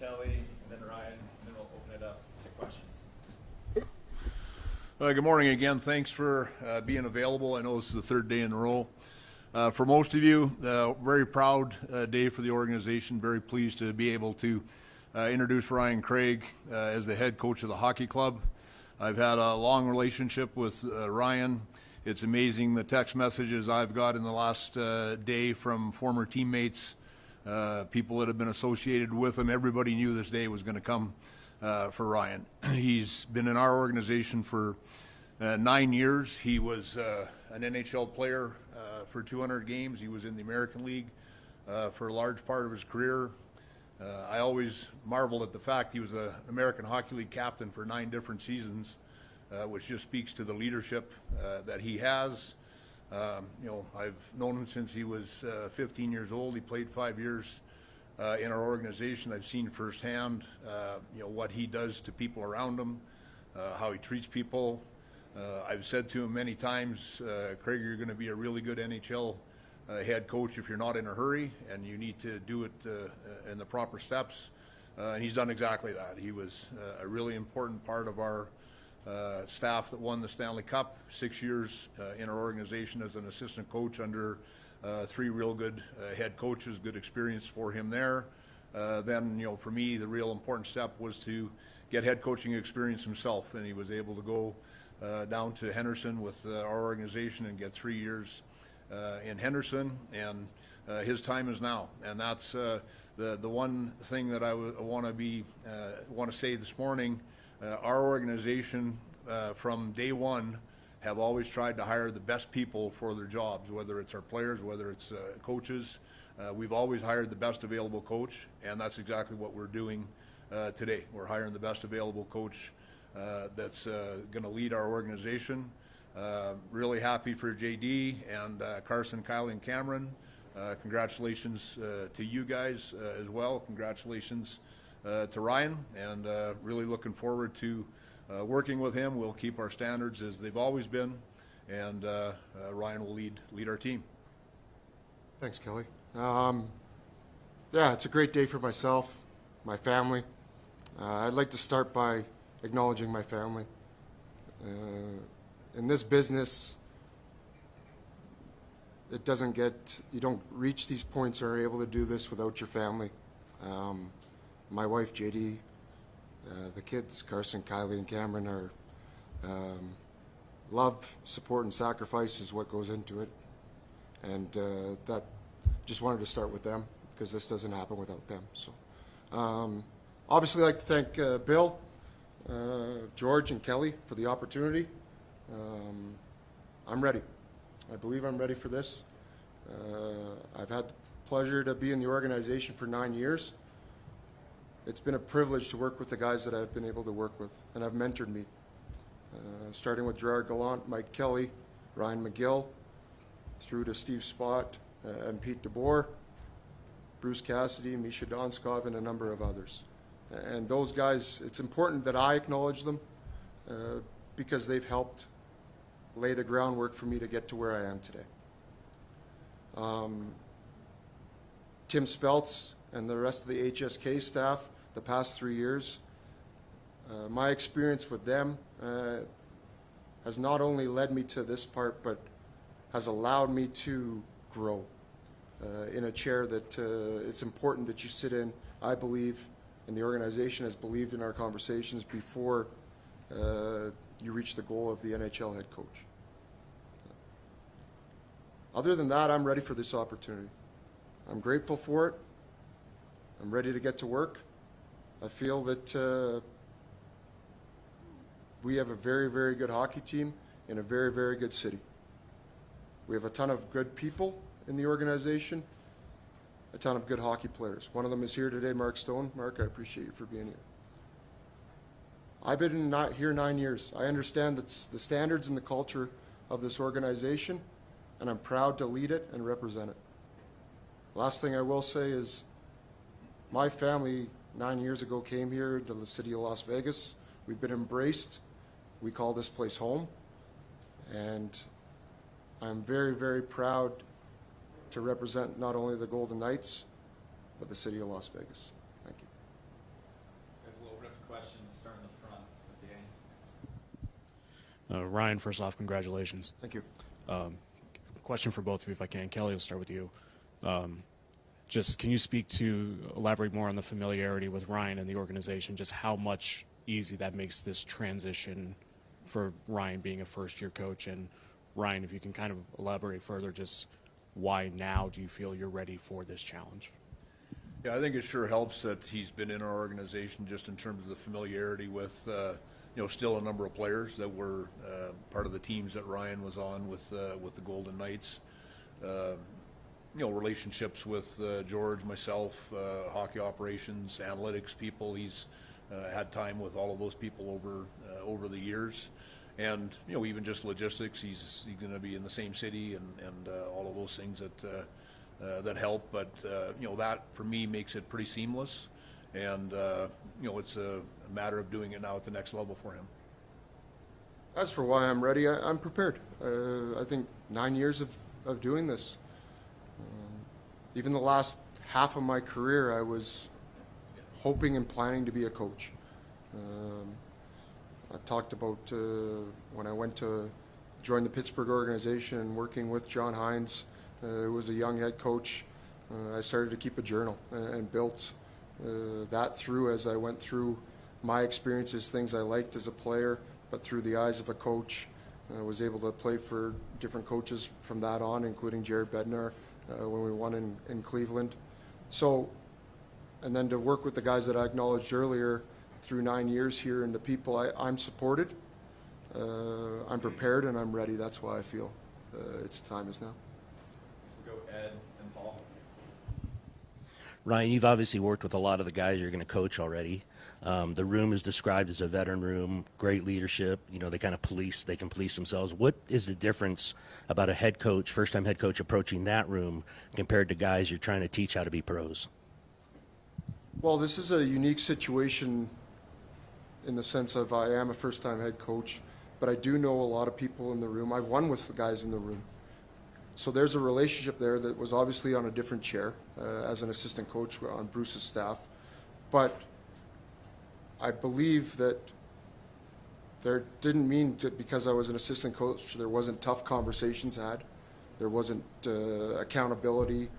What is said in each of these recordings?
Kelly, and then Ryan, and then we'll open it up to questions. Good morning again. Thanks for being available. I know this is the third day in a row. For most of you, very proud day for the organization. Very pleased to be able to introduce Ryan Craig as the head coach of the hockey club. I've had a long relationship with Ryan. It's amazing the text messages I've got in the last day from former teammates, people that have been associated with him. Everybody knew this day was going to come for Ryan. He's been in our organization for 9 years. He was an NHL player for 200 games. He was in the American League for a large part of his career. I always marveled at the fact he was an American Hockey League captain for 9 different seasons, which just speaks to the leadership that he has. I've known him since he was 15 years old. He played 5 years in our organization. I've seen firsthand, what he does to people around him, how he treats people. I've said to him many times, Craig, you're going to be a really good NHL head coach if you're not in a hurry, and you need to do it in the proper steps. And he's done exactly that. He was a really important part of our staff that won the Stanley Cup, 6 years in our organization as an assistant coach under 3 real good head coaches. Good experience for him there. Then, for me, the real important step was to get head coaching experience himself, and he was able to go down to Henderson with our organization and get 3 years in Henderson, and his time is now. And that's the one thing that I want to say this morning. Our organization from day one have always tried to hire the best people for their jobs, whether it's our players, whether it's coaches. We've always hired the best available coach, and that's exactly what we're doing today. We're hiring the best available coach that's going to lead our organization. Really happy for JD and Carson, Kylie, and Cameron. Congratulations to you guys as well. Congratulations to Ryan, and really looking forward to working with him. We'll keep our standards as they've always been, and Ryan will lead our team. Thanks, Kelly. It's a great day for myself, my family. I'd like to start by acknowledging my family. In this business, you don't reach these points or are able to do this without your family. My wife, JD, the kids, Carson, Kylie, and Cameron, are love, support, and sacrifice is what goes into it. And that just wanted to start with them because this doesn't happen without them. So obviously I'd like to thank Bill, George, and Kelly for the opportunity. I'm ready. I believe I'm ready for this. I've had the pleasure to be in the organization for 9 years. It's been a privilege to work with the guys that I've been able to work with and have mentored me, starting with Gerard Gallant, Mike Kelly, Ryan McGill, through to Steve Spott and Pete DeBoer, Bruce Cassidy, Misha Donskov, and a number of others. And those guys, it's important that I acknowledge them because they've helped lay the groundwork for me to get to where I am today. Tim Speltz and the rest of the HSK staff, the past 3 years, my experience with them has not only led me to this part, but has allowed me to grow in a chair that it's important that you sit in. I believe, and the organization has believed in our conversations before you reach the goal of the NHL head coach. Other than that, I'm ready for this opportunity. I'm grateful for it. I'm ready to get to work. I feel that we have a very, very good hockey team in a very, very good city. We have a ton of good people in the organization, a ton of good hockey players. One of them is here today, Mark Stone. Mark, I appreciate you for being here. I've been here 9 years. I understand the standards and the culture of this organization, and I'm proud to lead it and represent it. Last thing I will say is my family 9 years ago came here to the city of Las Vegas. We've been embraced. We call this place home. And I'm very, very proud to represent not only the Golden Knights, but the city of Las Vegas. Thank you. Ryan, first off, congratulations. Thank you. Question for both of you, if I can. Kelly, we'll start with you. Just can you elaborate more on the familiarity with Ryan and the organization, just how much easy that makes this transition for Ryan being a first-year coach? And Ryan, if you can kind of elaborate further, just why now do you feel you're ready for this challenge? Yeah, I think it sure helps that he's been in our organization just in terms of the familiarity with, still a number of players that were part of the teams that Ryan was on with the Golden Knights. Relationships with George, myself, hockey operations, analytics people. He's had time with all of those people over the years. And, even just logistics, he's going to be in the same city and all of those things that help. But, that for me makes it pretty seamless. And, it's a matter of doing it now at the next level for him. As for why I'm ready, I'm prepared. I think 9 years of doing this. Even the last half of my career, I was hoping and planning to be a coach. I talked about when I went to join the Pittsburgh organization and working with John Hines, who was a young head coach. I started to keep a journal and built that through as I went through my experiences, things I liked as a player, but through the eyes of a coach. I was able to play for different coaches from that on, including Jared Bednar when we won in Cleveland. So, and then to work with the guys that I acknowledged earlier through 9 years here and the people, I'm supported, I'm prepared, and I'm ready. That's why I feel it's time is now. So go Ed and Paul. Ryan, you've obviously worked with a lot of the guys you're going to coach already. The room is described as a veteran room, great leadership. They kind of they can police themselves. What is the difference about a head coach, first-time head coach, approaching that room compared to guys you're trying to teach how to be pros? Well, this is a unique situation in the sense of I am a first-time head coach, but I do know a lot of people in the room. I've won with the guys in the room. So there's a relationship there that was obviously on a different chair as an assistant coach on Bruce's staff. But I believe that there didn't mean that because I was an assistant coach there wasn't tough conversations had. There wasn't accountability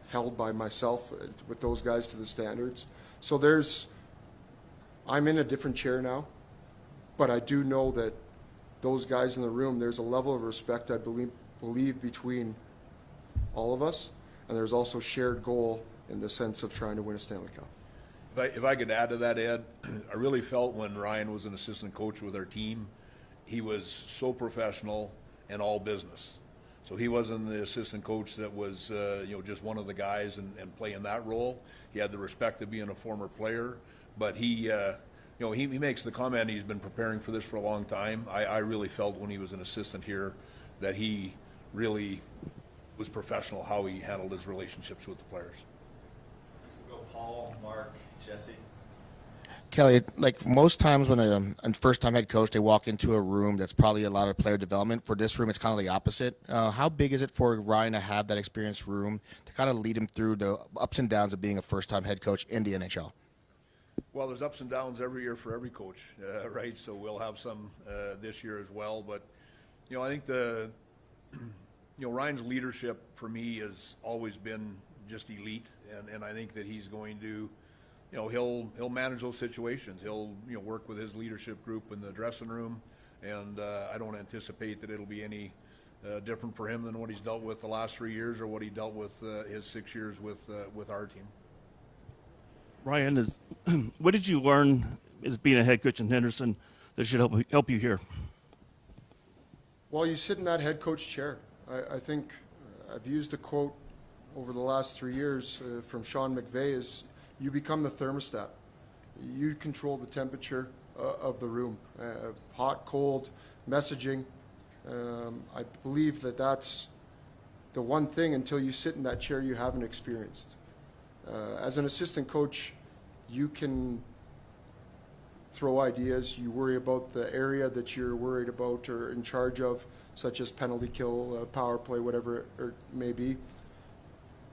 held by myself with those guys to the standards. So I'm in a different chair now, but I do know that those guys in the room, there's a level of respect I believe between all of us, and there's also shared goal in the sense of trying to win a Stanley Cup. If I could add to that, Ed, I really felt when Ryan was an assistant coach with our team, he was so professional and all business. So he wasn't the assistant coach that was, just one of the guys and playing that role. He had the respect of being a former player, but he makes the comment he's been preparing for this for a long time. I really felt when he was an assistant here that he really was professional how he handled his relationships with the players. So go Paul, Mark, Jesse. Kelly, like most times when a first-time head coach, they walk into a room that's probably a lot of player development. For this room, it's kind of the opposite. How big is it for Ryan to have that experienced room to kind of lead him through the ups and downs of being a first-time head coach in the NHL? Well, there's ups and downs every year for every coach, right? So we'll have some this year as well. But, I think Ryan's leadership for me has always been just elite. And I think that he's going to, he'll manage those situations. He'll, work with his leadership group in the dressing room. And I don't anticipate that it'll be any different for him than what he's dealt with the last 3 years or what he dealt with his 6 years with our team. Ryan, what did you learn as being a head coach in Henderson that should help you here? Well, you sit in that head coach chair. I think I've used a quote over the last 3 years from Sean McVay is you become the thermostat. You control the temperature of the room, hot, cold, messaging. I believe that that's the one thing until you sit in that chair you haven't experienced. As an assistant coach, you can throw ideas. You worry about the area that you're worried about or in charge of, such as penalty kill, power play, whatever it may be.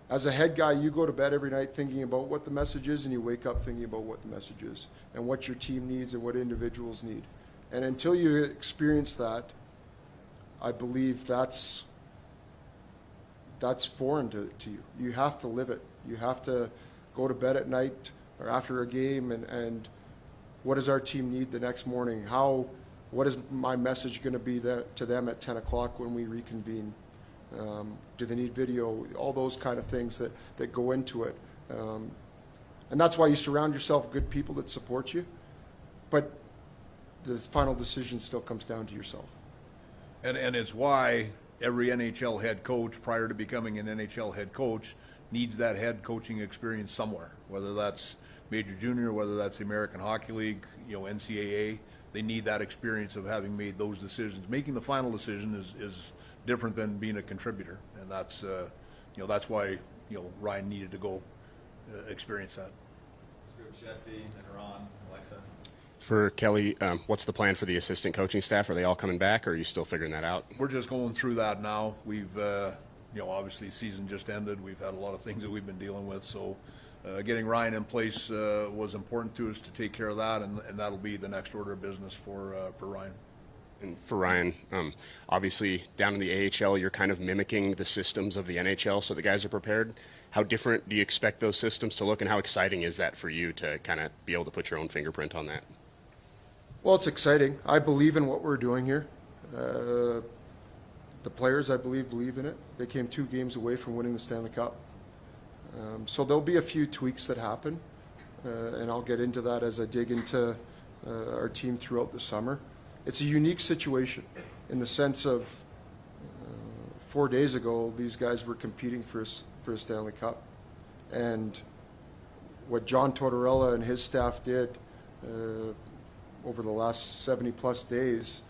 As a head guy, you go to bed every night thinking about what the message is, and you wake up thinking about what the message is and what your team needs and what individuals need. And until you experience that, I believe that's foreign to you. You have to live it. You have to go to bed at night or after a game and what does our team need the next morning? What is my message going to be to them at 10 o'clock when we reconvene? Do they need video? All those kind of things that go into it. And that's why you surround yourself with good people that support you. But the final decision still comes down to yourself. And it's why every NHL head coach, prior to becoming an NHL head coach, needs that head coaching experience somewhere, whether that's Major Junior, whether that's the American Hockey League, NCAA. They need that experience of having made those decisions. Making the final decision is different than being a contributor, and that's that's why Ryan needed to go experience that. Let's go Jesse, then Ron, Alexa. For Kelly, what's the plan for the assistant coaching staff? Are they all coming back, or are you still figuring that out? We're just going through that now. We've obviously season just ended. We've had a lot of things that we've been dealing with, so getting Ryan in place was important to us to take care of that, and that'll be the next order of business for Ryan. And for Ryan, obviously down in the AHL, you're kind of mimicking the systems of the NHL, so the guys are prepared. How different do you expect those systems to look, and how exciting is that for you to kind of be able to put your own fingerprint on that? Well, it's exciting. I believe in what we're doing here. The players, I believe in it. They came 2 games away from winning the Stanley Cup. So there'll be a few tweaks that happen, and I'll get into that as I dig into our team throughout the summer. It's a unique situation in the sense of 4 days ago, these guys were competing for a Stanley Cup. And what John Tortorella and his staff did over the last 70-plus days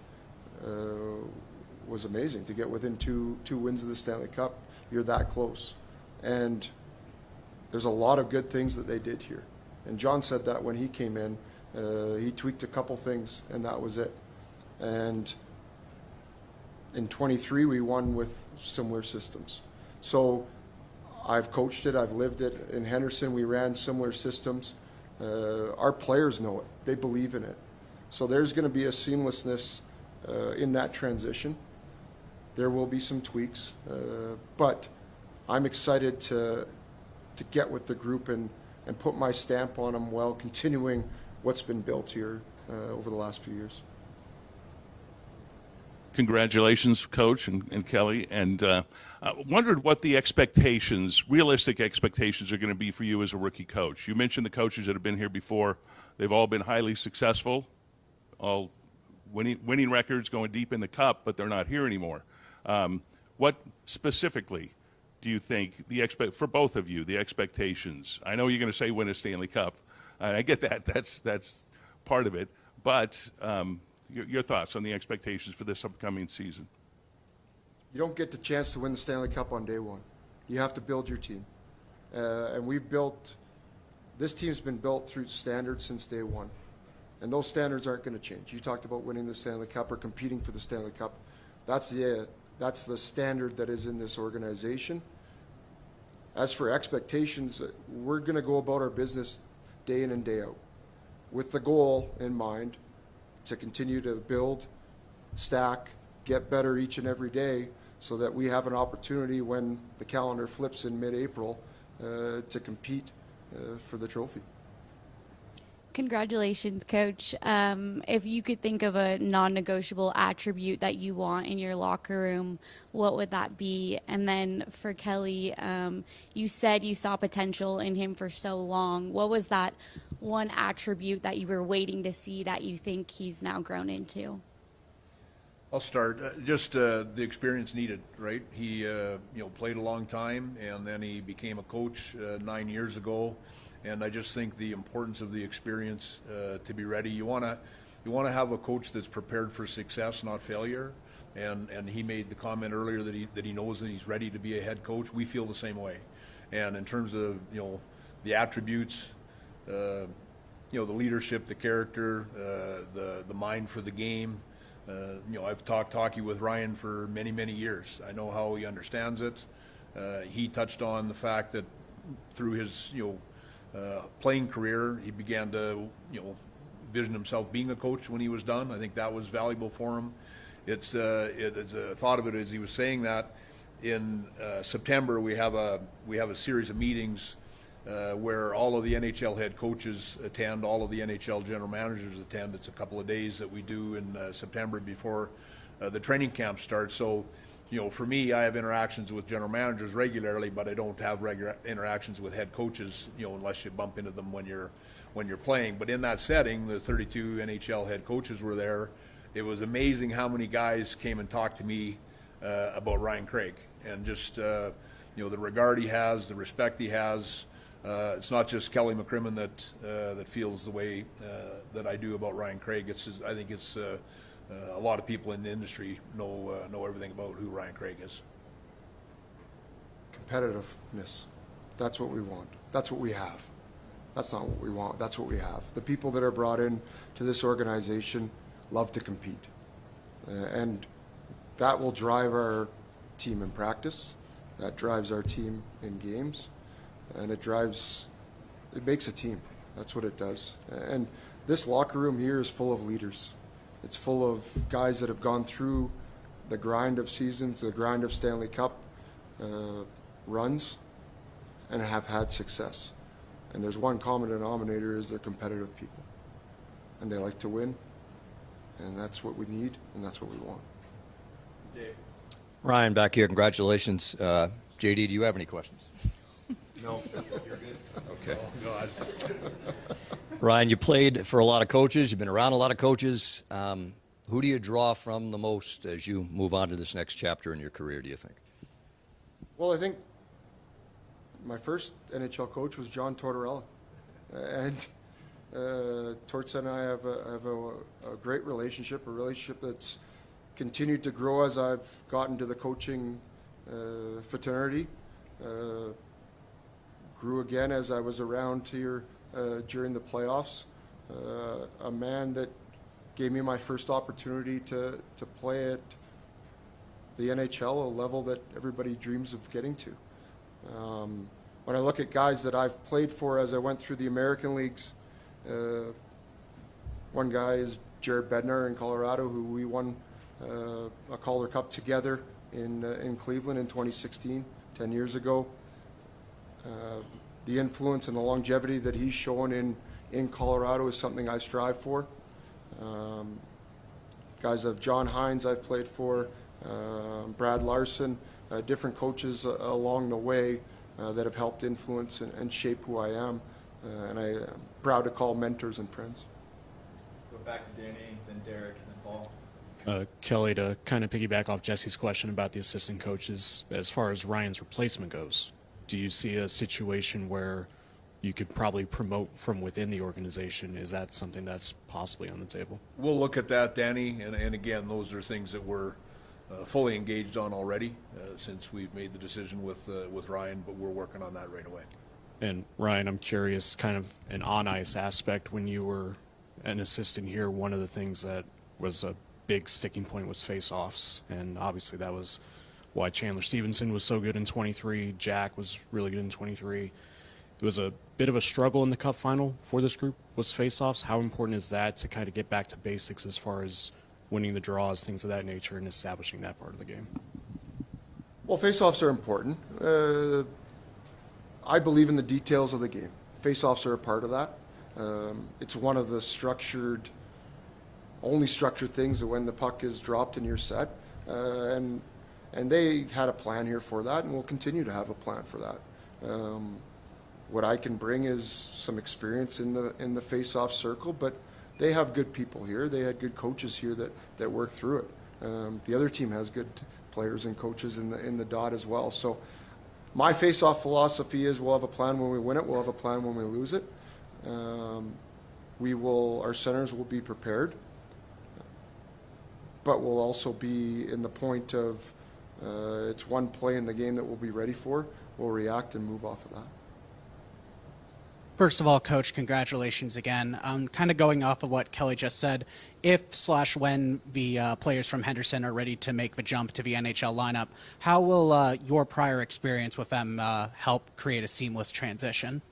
was amazing. To get within two wins of the Stanley Cup, you're that close. And there's a lot of good things that they did here. And John said that when he came in, he tweaked a couple things, and that was it. And in 23, we won with similar systems. So I've coached it, I've lived it. In Henderson, we ran similar systems. Our players know it. They believe in it. So there's going to be a seamlessness in that transition. There will be some tweaks, but I'm excited to get with the group and put my stamp on them while continuing what's been built here over the last few years. Congratulations, Coach and Kelly. And wondered what the realistic expectations are going to be for you as a rookie coach. You mentioned the coaches that have been here before. They've all been highly successful, all winning records, going deep in the cup, but they're not here anymore. What specifically do you think for both of you, the expectations? I know you're going to say win a Stanley Cup. I get that. That's part of it. But your thoughts on the expectations for this upcoming season? You don't get the chance to win the Stanley Cup on day one. You have to build your team. And this team's been built through standards since day one. And those standards aren't going to change. You talked about winning the Stanley Cup or competing for the Stanley Cup. That's the standard that is in this organization. As for expectations, we're going to go about our business day in and day out with the goal in mind to continue to build, stack, get better each and every day so that we have an opportunity when the calendar flips in mid-April to compete for the trophy. Congratulations, Coach. If you could think of a non-negotiable attribute that you want in your locker room, what would that be? And then for Kelly, you said you saw potential in him for so long. What was that one attribute that you were waiting to see that you think he's now grown into? I'll start. Just the experience needed, right? He played a long time, and then he became a coach 9 years ago. And I just think the importance of the experience to be ready. You want to have a coach that's prepared for success, not failure. And he made the comment earlier that he knows that he's ready to be a head coach. We feel the same way. And in terms of the attributes, the leadership, the character, the mind for the game. I've talked hockey with Ryan for many, many years. I know how he understands it. He touched on the fact that through his playing career, he began to envisioned himself being a coach when he was done. I think that was valuable for him. It's thought of it as he was saying that in September we have a series of meetings where all of the NHL head coaches attend, all of the NHL general managers attend. It's a couple of days that we do in September before the training camp starts. So, you know, for me, I have interactions with general managers regularly, but I don't have regular interactions with head coaches, you know, unless you bump into them when you're playing. But in that setting, the 32 NHL head coaches were there. It was amazing how many guys came and talked to me about Ryan Craig, and just you know, the regard he has, the respect he has. It's not just Kelly McCrimmon that feels the way that I do about Ryan Craig. I think it's a lot of people in the industry know everything about who Ryan Craig is. Competitiveness. That's what we want. That's what we have. That's not what we want. That's what we have. The people that are brought in to this organization love to compete. And that will drive our team in practice. That drives our team in games. And it makes a team. That's what it does. And this locker room here is full of leaders. It's full of guys that have gone through the grind of seasons, the grind of Stanley Cup runs, and have had success. And there's one common denominator, is they're competitive people. And they like to win. And that's what we need, and that's what we want. Dave. Ryan, back here, congratulations. JD, do you have any questions? No, you're good. Okay. Oh, God. Ryan, you played for a lot of coaches. You've been around a lot of coaches. Who do you draw from the most as you move on to this next chapter in your career, do you think? Well, I think my first NHL coach was John Tortorella. And Torts and I have a great relationship, a relationship that's continued to grow as I've gotten to the coaching fraternity. Grew again as I was around here during the playoffs. A man that gave me my first opportunity to play at the NHL, a level that everybody dreams of getting to. When I look at guys that I've played for as I went through the American leagues, one guy is Jared Bednar in Colorado, who we won a Calder Cup together in Cleveland in 2016, 10 years ago. The influence and the longevity that he's shown in Colorado is something I strive for. Guys of John Hines I've played for, Brad Larson, different coaches along the way that have helped influence and shape who I am, and I am proud to call mentors and friends. Go back to Danny, then Derek, and then Paul. Kelly, to kind of piggyback off Jesse's question about the assistant coaches, as far as Ryan's replacement goes, do you see a situation where you could probably promote from within the organization? Is that something that's possibly on the table? We'll look at that, Danny, and again, those are things that we're fully engaged on already since we've made the decision with Ryan, but we're working on that right away. And Ryan, I'm curious, kind of an on-ice aspect, when you were an assistant here, one of the things that was a big sticking point was face-offs, and obviously that was why Chandler Stevenson was so good in 23. Jack was really good in 23. It was a bit of a struggle in the Cup final for this group, was face-offs. How important is that to kind of get back to basics as far as winning the draws, things of that nature, and establishing that part of the game? Well, face-offs are important. I believe in the details of the game. Face-offs are a part of that. It's one of the only structured things that when the puck is dropped and you're set. And they had a plan here for that, and we'll continue to have a plan for that. What I can bring is some experience in the face-off circle, but they have good people here. They had good coaches here that work through it. The other team has good players and coaches in the dot as well. So my face-off philosophy is we'll have a plan when we win it. We'll have a plan when we lose it. Our centers will be prepared, but we'll also be in the point of it's one play in the game that we'll be ready for. We'll react and move off of that. First of all, Coach, congratulations again. Kind of going off of what Kelly just said, if/when the players from Henderson are ready to make the jump to the NHL lineup, how will your prior experience with them help create a seamless transition?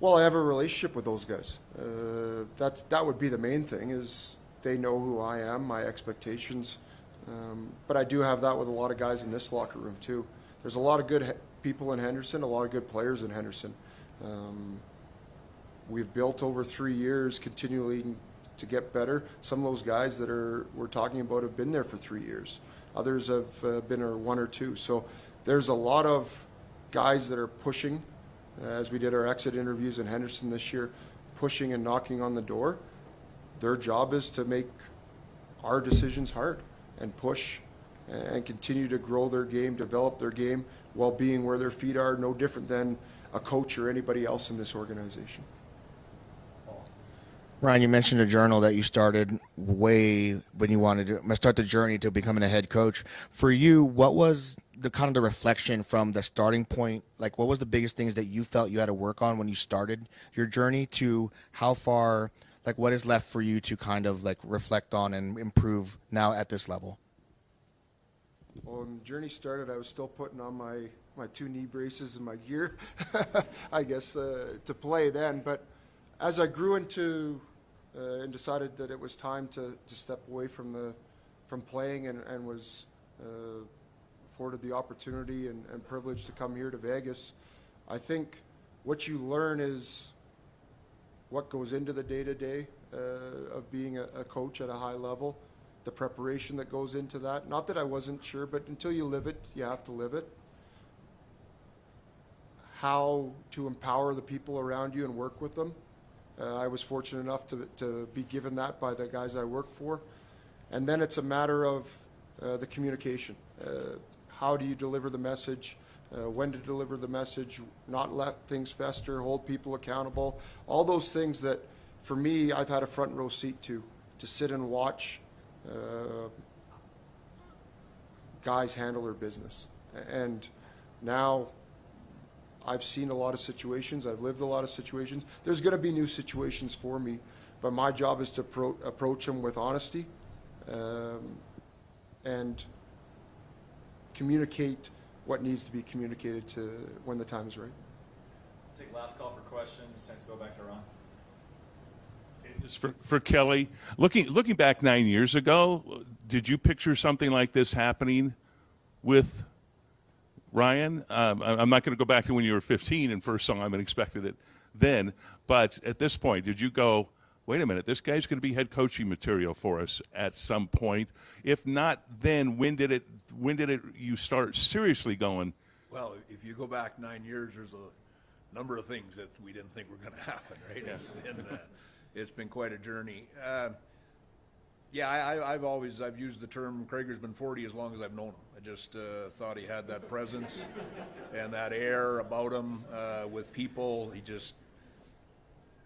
Well, I have a relationship with those guys. That would be the main thing, is they know who I am, my expectations. But I do have that with a lot of guys in this locker room too. There's a lot of good people in Henderson, a lot of good players in Henderson. We've built over 3 years continually to get better. Some of those guys that we're talking about have been there for 3 years. Others have been 1 or 2. So there's a lot of guys that are pushing, as we did our exit interviews in Henderson this year, pushing and knocking on the door. Their job is to make our decisions hard and push and continue to grow their game, develop their game while being where their feet are, no different than a coach or anybody else in this organization. Ryan, you mentioned a journal that you started way when you wanted to start the journey to becoming a head coach. For you, what was the kind of the reflection from the starting point? Like, what was the biggest things that you felt you had to work on when you started your journey to how far, like what is left for you to kind of like reflect on and improve now at this level? Well, when the journey started, I was still putting on my 2 knee braces and my gear, I guess, to play then. But as I grew into and decided that it was time to step away from playing and was afforded the opportunity and privilege to come here to Vegas, I think what you learn is what goes into the day-to-day of being a coach at a high level, the preparation that goes into that. Not that I wasn't sure, but until you live it, you have to live it. How to empower the people around you and work with them. I was fortunate enough to be given that by the guys I work for. And then it's a matter of the communication. How do you deliver the message? When to deliver the message, not let things fester, hold people accountable. All those things that, for me, I've had a front row seat to sit and watch guys handle their business. And now I've seen a lot of situations. I've lived a lot of situations. There's going to be new situations for me, but my job is to approach them with honesty and communicate what needs to be communicated to when the time is right. Take last call for questions. Thanks. Go back to Ron. Just for Kelly, looking back 9 years ago, did you picture something like this happening with Ryan? I'm not going to go back to when you were 15 and first saw him and expected it then, but at this point, did you go, wait a minute, this guy's going to be head coaching material for us at some point? If not, then when did it you start seriously going? Well, if you go back 9 years, there's a number of things that we didn't think were going to happen, right? Yeah. It's been quite a journey. I've used the term Craigor's been 40 as long as I've known him. I just thought he had that presence and that air about him with people.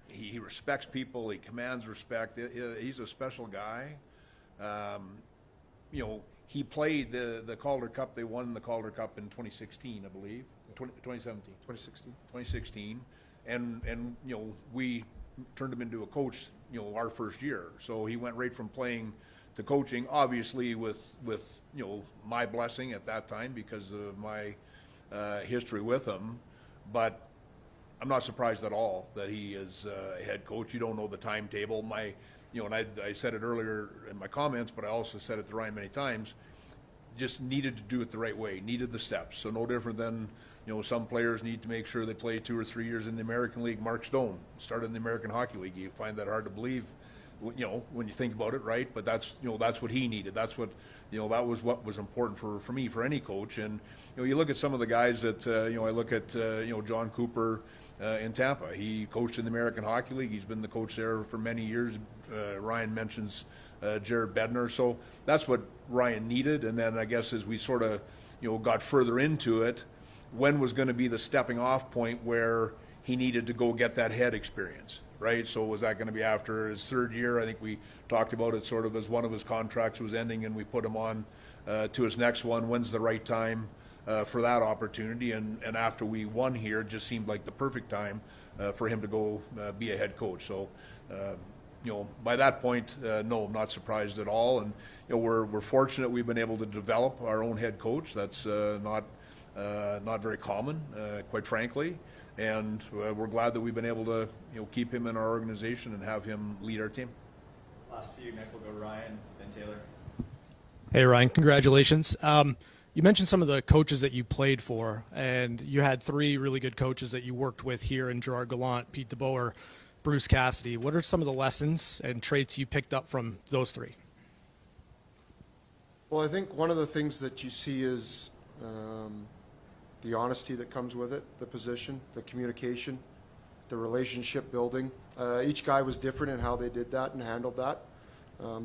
He respects people. He commands respect. He's a special guy. He played the Calder Cup. They won the Calder Cup in 2016, I believe. 2017. 2016. And we turned him into a coach, our first year. So he went right from playing to coaching, obviously with my blessing at that time because of my history with him. But I'm not surprised at all that he is a head coach. You don't know the timetable. And I said it earlier in my comments, but I also said it to Ryan many times, just needed to do it the right way, needed the steps. So no different than some players need to make sure they play 2 or 3 years in the American League. Mark Stone started in the American Hockey League. You find that hard to believe, when you think about it, right? But that's what he needed. That's what, that was what was important for me, for any coach. And, you look at some of the guys that, I look at, John Cooper in Tampa. He coached in the American Hockey League. He's been the coach there for many years. Ryan mentions Jared Bednar. So that's what Ryan needed. And then I guess as we sort of, got further into it, when was going to be the stepping off point where he needed to go get that head experience, right? So was that going to be after his 3rd year? I think we talked about it sort of as one of his contracts was ending and we put him on to his next one. When's the right time for that opportunity? And after we won here, it just seemed like the perfect time for him to go be a head coach. So, by that point, no, I'm not surprised at all. And, we're fortunate we've been able to develop our own head coach. That's not very common, quite frankly. And we're glad that we've been able to, keep him in our organization and have him lead our team. Last few, next we'll go Ryan, then Taylor. Hey, Ryan, congratulations. You mentioned some of the coaches that you played for, and you had 3 really good coaches that you worked with here in Gerard Gallant, Pete DeBoer, Bruce Cassidy. What are some of the lessons and traits you picked up from those 3? Well, I think one of the things that you see is the honesty that comes with it, the position, the communication, the relationship building. Each guy was different in how they did that and handled that.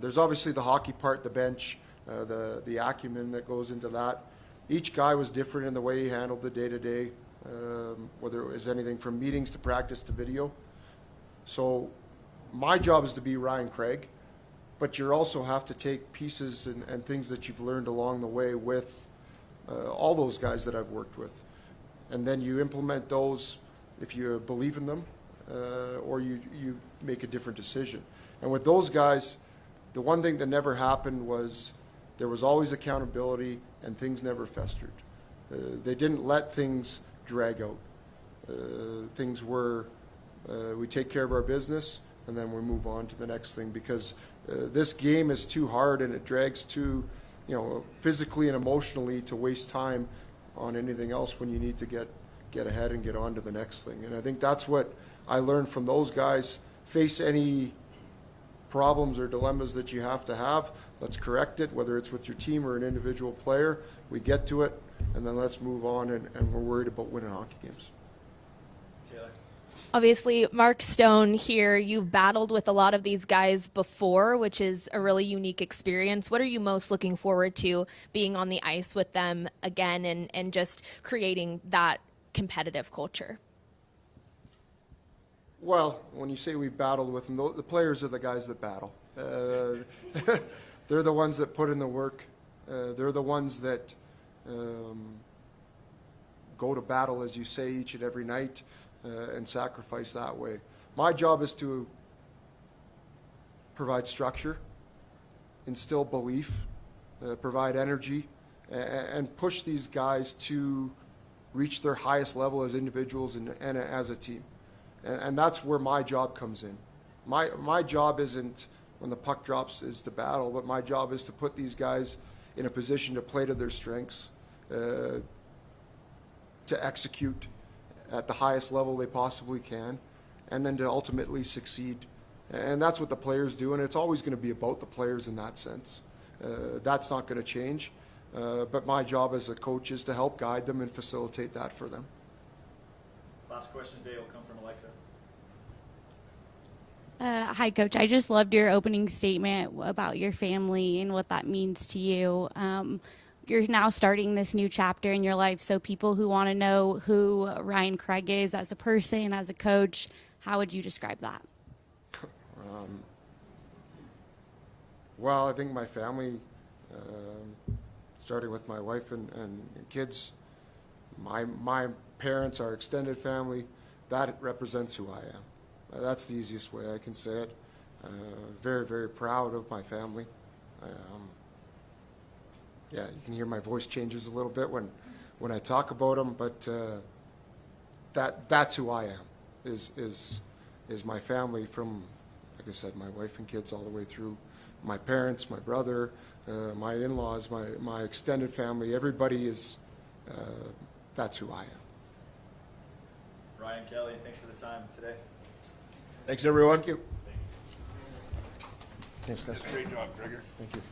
There's obviously the hockey part, the bench, the acumen that goes into that. Each guy was different in the way he handled the day-to-day, whether it was anything from meetings to practice to video. So my job is to be Ryan Craig, but you also have to take pieces and things that you've learned along the way with all those guys that I've worked with. And then you implement those if you believe in them, or you make a different decision. And with those guys, the one thing that never happened was there was always accountability and things never festered. They didn't let things drag out. Things were, we take care of our business and then we move on to the next thing, because this game is too hard and it drags too, physically and emotionally, to waste time on anything else when you need to get ahead and get on to the next thing. And I think that's what I learned from those guys. Face any problems or dilemmas that you have to have, let's correct it, whether it's with your team or an individual player. We get to it, and then let's move on, and we're worried about winning hockey games. Taylor. Obviously, Mark Stone here, you've battled with a lot of these guys before, which is a really unique experience. What are you most looking forward to being on the ice with them again and just creating that competitive culture? Well, when you say we've battled with them, the players are the guys that battle. They're the ones that put in the work. They're the ones that go to battle, as you say, each and every night, and sacrifice that way. My job is to provide structure, instill belief, provide energy, and push these guys to reach their highest level as individuals and as a team. And that's where my job comes in. My job isn't, when the puck drops, is to battle, but my job is to put these guys in a position to play to their strengths, to execute at the highest level they possibly can, and then to ultimately succeed. And that's what the players do, and it's always going to be about the players in that sense. That's not going to change, but my job as a coach is to help guide them and facilitate that for them. Last question today will come from Alexa. Hi, Coach. I just loved your opening statement about your family and what that means to you. You're now starting this new chapter in your life, so people who want to know who Ryan Craig is as a person, as a coach, how would you describe that? Well, I think my family, starting with my wife and kids, my parents, our extended family, that represents who I am. That's the easiest way I can say it. Very, very proud of my family. Yeah, you can hear my voice changes a little bit when I talk about them, but that's who I am, is my family, from, like I said, my wife and kids all the way through my parents, my brother, my in-laws, my extended family. Everybody is, that's who I am. Ryan, Kelly, thanks for the time today. Thanks, everyone. Thank you. Thanks, guys. Great job, Gregor. Thank you.